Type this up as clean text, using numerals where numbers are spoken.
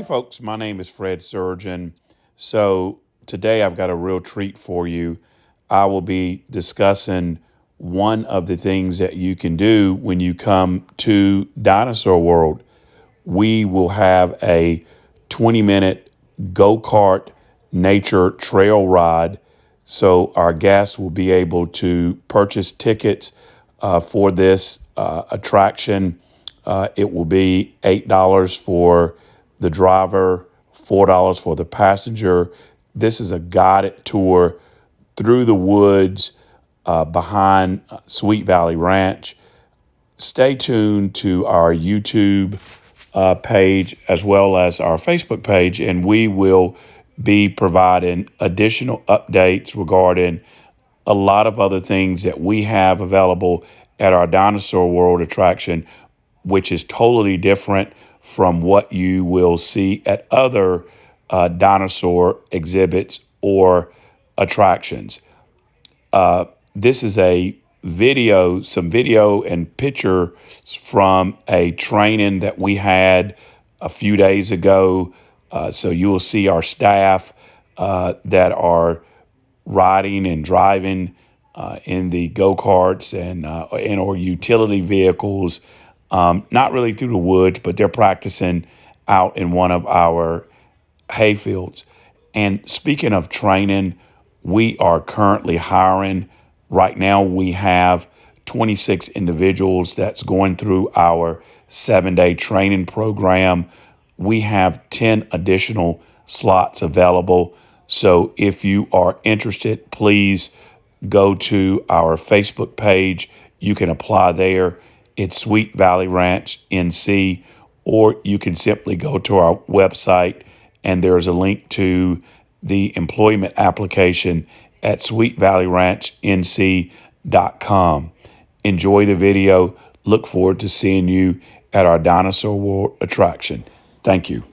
Hi, folks. My name is Fred Surgeon. So, today I've got a real treat for you. I will be discussing one of the things that you can do when you come to Dinosaur World. We will have a 20-minute Go-Kart Nature Trail Ride. So, our guests will be able to purchase tickets for this attraction. It will be $8 for the driver, $4 for the passenger. This is a guided tour through the woods behind Sweet Valley Ranch. Stay tuned to our YouTube page as well as our Facebook page, and we will be providing additional updates regarding a lot of other things that we have available at our Dinosaur World attraction, which is totally different from what you will see at other dinosaur exhibits or attractions. This is some video and picture from a training that we had a few days ago. So you will see our staff that are riding and driving in the go-karts and or utility vehicles, not really through the woods, but they're practicing out in one of our hay fields. And speaking of training, we are currently hiring. Right now, we have 26 individuals that's going through our 7-day training program. We have 10 additional slots available. So if you are interested, please go to our Facebook page. You can apply there. It's Sweet Valley Ranch NC, or you can simply go to our website and there's a link to the employment application at sweetvalleyranchnc.com. Enjoy the video. Look forward to seeing you at our Dinosaur World attraction. Thank you.